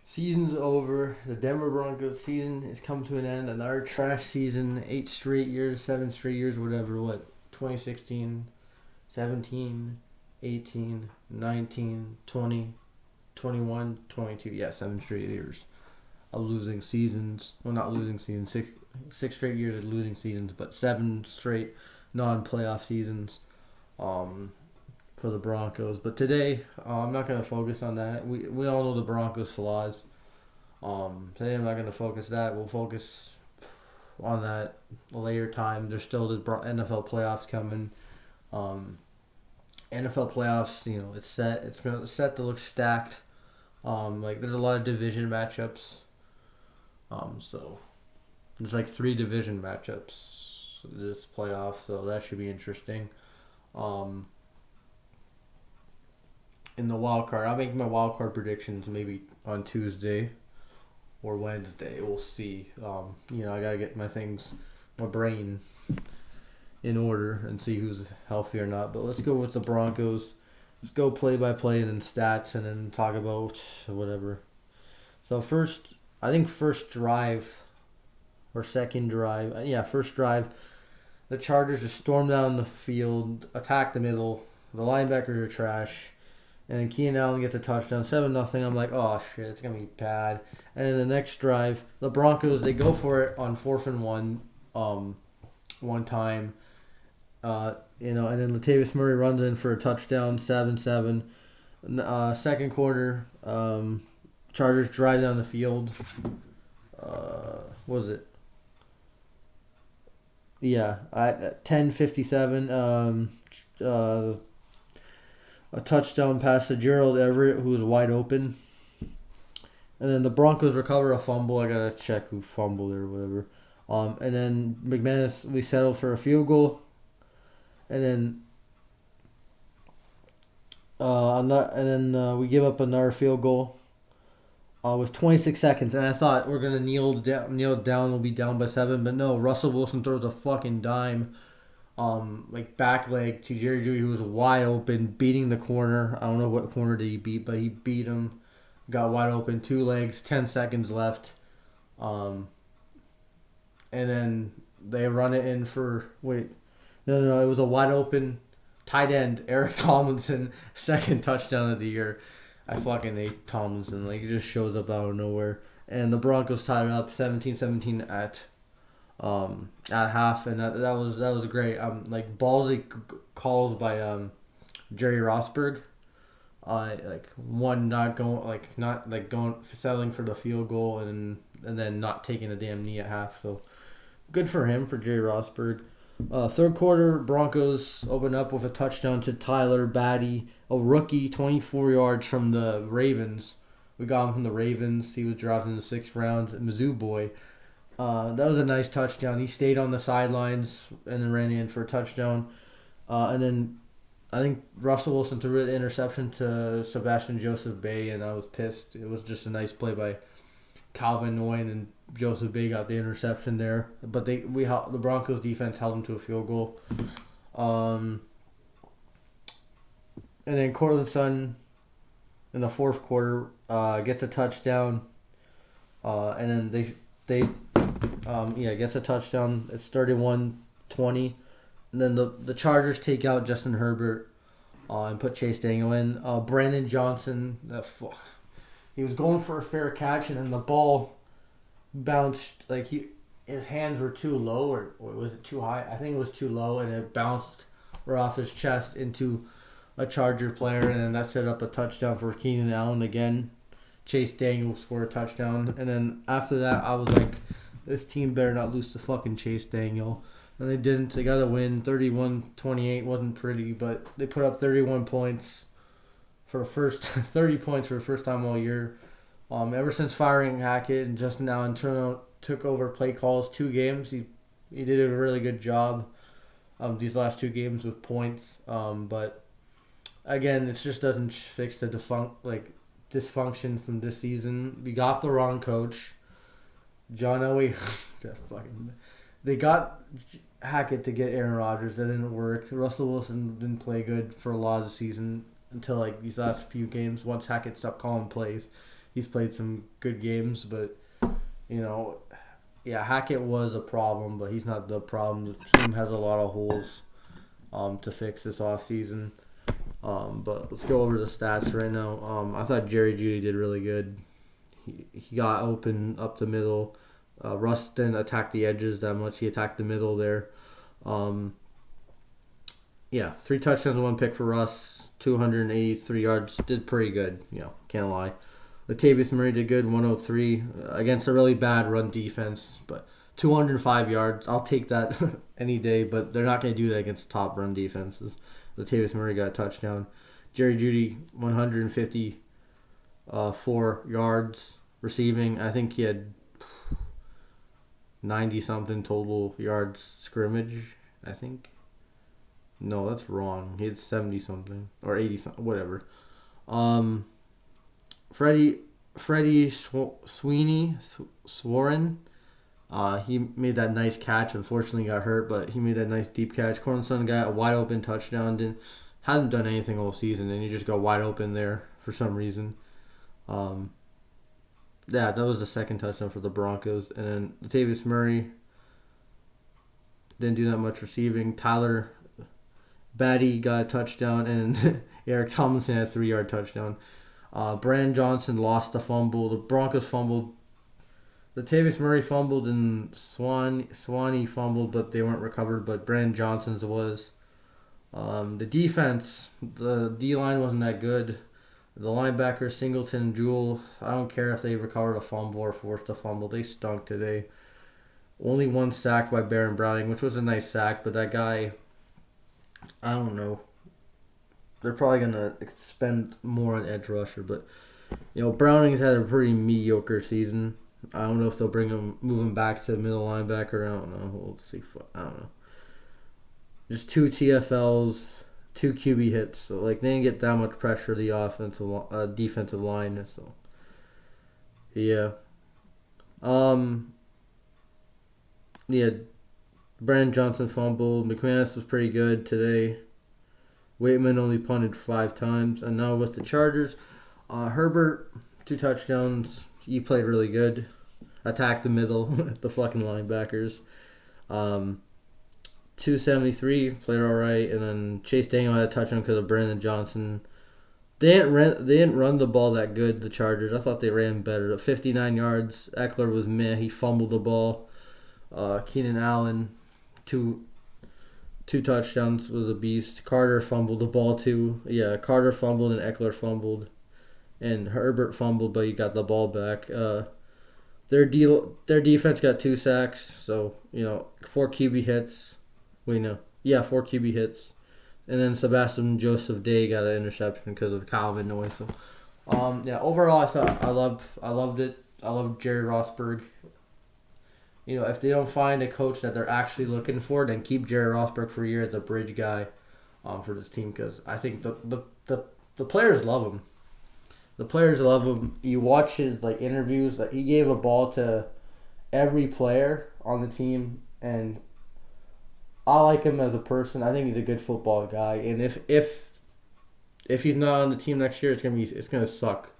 Season's over. The Denver Broncos season has come to an end. Another trash season. 8 straight years, 7 straight years, whatever. What? 2016, 17, 18, 19, 20, 21, 22. Yeah, 7 straight years of losing seasons. Well, not losing seasons. Six straight years of losing seasons, but 7 straight non-playoff seasons. For the Broncos. But today, I'm not going to focus on that. We all know the Broncos' flaws. Today, I'm not going to focus that. We'll focus on that a later time. There's still the NFL playoffs coming. NFL playoffs, it's set. It's set to look stacked. There's a lot of division matchups. So there's like 3 division matchups this playoff, so that should be interesting. In the wild card, I'll make my wild card predictions maybe on Tuesday or Wednesday. We'll see. I gotta get my brain in order and see who's healthy or not. But let's go with the Broncos. Let's go play by play and then stats and then talk about whatever. So first drive or second drive. First drive. The Chargers just storm down the field, attack the middle. The linebackers are trash. And then Keenan Allen gets a touchdown, 7-0. I'm like, oh shit, it's gonna be bad. And then the next drive, the Broncos they go for it on 4th and 1, one time. And then Latavius Murray runs in for a touchdown, 7-7. Second quarter, Chargers drive down the field. What was it? Yeah, at 10:57. A touchdown pass to Gerald Everett, who was wide open. And then the Broncos recover a fumble. I gotta check who fumbled it or whatever. And then McManus, we settled for a field goal. And then we give up another field goal. With 26 seconds, and I thought we're gonna kneel down. We'll be down by 7, but no. Russell Wilson throws a fucking dime. Back leg to Jerry Jeudy, who was wide open, beating the corner. I don't know what corner did he beat, but he beat him. Got wide open, 2 legs, 10 seconds left. And then they run it in for No, it was a wide open tight end, Eric Tomlinson, second touchdown of the year. I fucking hate Tomlinson. He just shows up out of nowhere. And the Broncos tied it up 17-17 at half, and that was great. Ballsy calls by Jerry Rosburg, one not going settling for the field goal and then not taking a damn knee at half. So good for him, for Jerry Rosburg. Third quarter, Broncos open up with a touchdown to Tyler Batty, a rookie, 24 yards from the Ravens. We got him from the Ravens. He was drafted in the 6th round. Mizzou boy. That was a nice touchdown. He stayed on the sidelines and then ran in for a touchdown. And then I think Russell Wilson threw the interception to Sebastian Joseph Bay, and I was pissed. It was just a nice play by Calvin Noyne, and Joseph Bay got the interception there. But the Broncos defense held him to a field goal. And then Cortland Sutton in the 4th quarter gets a touchdown. And then gets a touchdown. It's 31-20. And then the Chargers take out Justin Herbert and put Chase Daniel in. Brandon Johnson, he was going for a fair catch, and then the ball bounced. His hands were too low, or was it too high? I think it was too low, and it bounced right off his chest into a Charger player, and then that set up a touchdown for Keenan Allen again. Chase Daniel scored a touchdown, and then after that, I was like, this team better not lose to fucking Chase Daniel. And they didn't. They got a win. 31-28 wasn't pretty, but they put up 31 points for the first 30 points for the first time all year. Ever since firing Hackett and Justin Allen took over play calls 2 games, he did a really good job these last 2 games with points. But again, this just doesn't fix the dysfunction from this season. We got the wrong coach. John Elway, they got Hackett to get Aaron Rodgers. That didn't work. Russell Wilson didn't play good for a lot of the season until these last few games. Once Hackett stopped calling plays, He's played some good games, but you know, yeah, Hackett was a problem, but he's not the problem. The team has a lot of holes to fix this offseason. But let's go over the stats right now. I thought Jerry Jeudy did really good. He got open up the middle. Russ didn't attack the edges that much. He attacked the middle there. Yeah, 3 touchdowns, 1 pick for Russ, 283 yards. Did pretty good. Can't lie. Latavius Murray did good, 103 against a really bad run defense, but 205 yards. I'll take that any day, but they're not going to do that against top run defenses. Latavius Murray got a touchdown. Jerry Jeudy, 154 yards receiving. I think he had 90-something total yards scrimmage, I think. No, that's wrong. He had 70-something or 80-something, whatever. Freddie Swarren, he made that nice catch. Unfortunately, got hurt, but he made that nice deep catch. Cornson got a wide open touchdown. Hadn't done anything all season, and he just got wide open there for some reason. Yeah, that was the second touchdown for the Broncos. And then Latavius Murray didn't do that much receiving. Tyler Batty got a touchdown, and Eric Tomlinson had a 3-yard touchdown. Brandon Johnson lost the fumble. The Broncos fumbled. Latavius Murray fumbled and Swanee fumbled, but they weren't recovered. But Brandon Johnson's was. The defense, the D-line wasn't that good. The linebackers, Singleton and Jewell, I don't care if they recovered a fumble or forced a fumble. They stunk today. Only 1 sack by Baron Browning, which was a nice sack, but that guy, I don't know. They're probably going to spend more on edge rusher, but Browning's had a pretty mediocre season. I don't know if they'll move him back to middle linebacker. I don't know. We'll see. I don't know. Just 2 TFLs, 2 QB hits. So they didn't get that much pressure the defensive line. So yeah. Yeah. Brandon Johnson fumbled. McManus was pretty good today. Waitman only punted 5 times. And now with the Chargers, Herbert, 2 touchdowns. He played really good. Attacked the middle, the fucking linebackers. 273, played all right. And then Chase Daniel had a touchdown because of Brandon Johnson. They didn't run the ball that good, the Chargers. I thought they ran better. 59 yards. Eckler was meh. He fumbled the ball. Keenan Allen, two touchdowns, was a beast. Carter fumbled the ball too. Yeah, Carter fumbled and Eckler fumbled. And Herbert fumbled, but he got the ball back. Their defense got 2 sacks, so 4 QB hits. 4 QB hits. And then Sebastian Joseph Day got an interception because of Calvin noise. So, overall, I loved it. I loved Jerry Rosburg. If they don't find a coach that they're actually looking for, then keep Jerry Rosburg for a year as a bridge guy for this team, because I think the players love him. The players love him. You watch his interviews. He gave a ball to every player on the team, and I like him as a person. I think he's a good football guy. And if he's not on the team next year, it's gonna suck.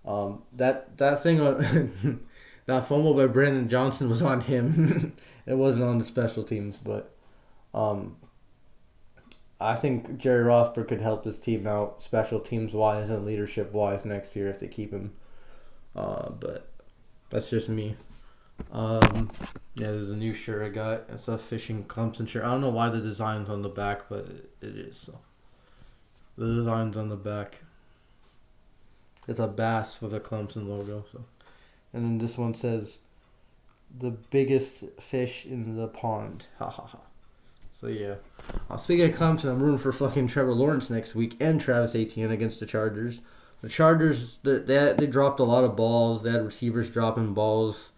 That thing on that fumble by Brandon Johnson was on him. It wasn't on the special teams, but I think Jerry Rosburg could help this team out special teams wise and leadership wise next year if they keep him. But that's just me. There's a new shirt I got. It's a fishing Clemson shirt. I don't know why the design's on the back, but it is. So the design's on the back. It's a bass with a Clemson logo. So, and then this one says, "The biggest fish in the pond." Ha ha ha. So yeah. Speaking of Clemson, I'm rooting for fucking Trevor Lawrence next week and Travis Etienne against the Chargers. The Chargers, they dropped a lot of balls. They had receivers dropping balls.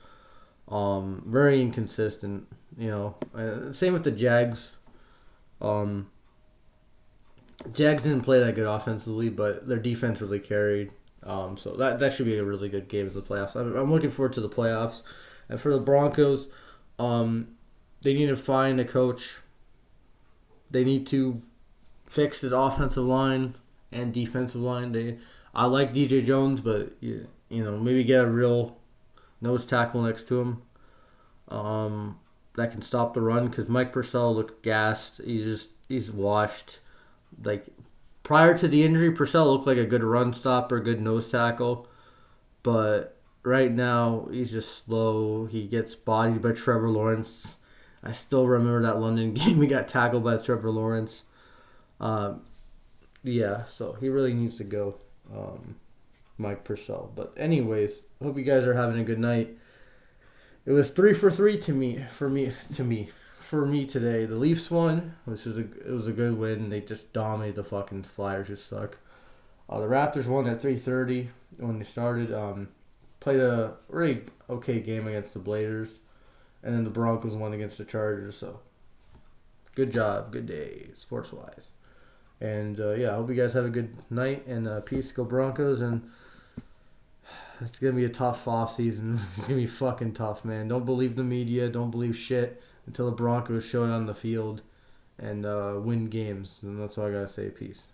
Very inconsistent. Same with the Jags. Jags didn't play that good offensively, but their defense really carried. So that should be a really good game in the playoffs. I'm looking forward to the playoffs. And for the Broncos, they need to find a coach. They need to fix his offensive line and defensive line. I like DJ Jones, but maybe get a real nose tackle next to him. That can stop the run because Mike Purcell looked gassed. He's washed. Like prior to the injury, Purcell looked like a good run stopper, good nose tackle, but right now he's just slow. He gets bodied by Trevor Lawrence. I still remember that London game. He got tackled by Trevor Lawrence. Yeah, so he really needs to go, Mike Purcell. But anyways, hope you guys are having a good night. It was 3 for 3 for me today. The Leafs won, it was a good win. They just dominated the fucking Flyers, who suck. The Raptors won at 3:30 when they started. Played a really okay game against the Blazers, and then the Broncos won against the Chargers. So good job, good day, sports wise. And yeah, I hope you guys have a good night and peace. Go Broncos, and it's gonna be a tough off season. It's gonna be fucking tough, man. Don't believe the media. Don't believe shit until the Broncos show it on the field and win games. And that's all I gotta say. Peace.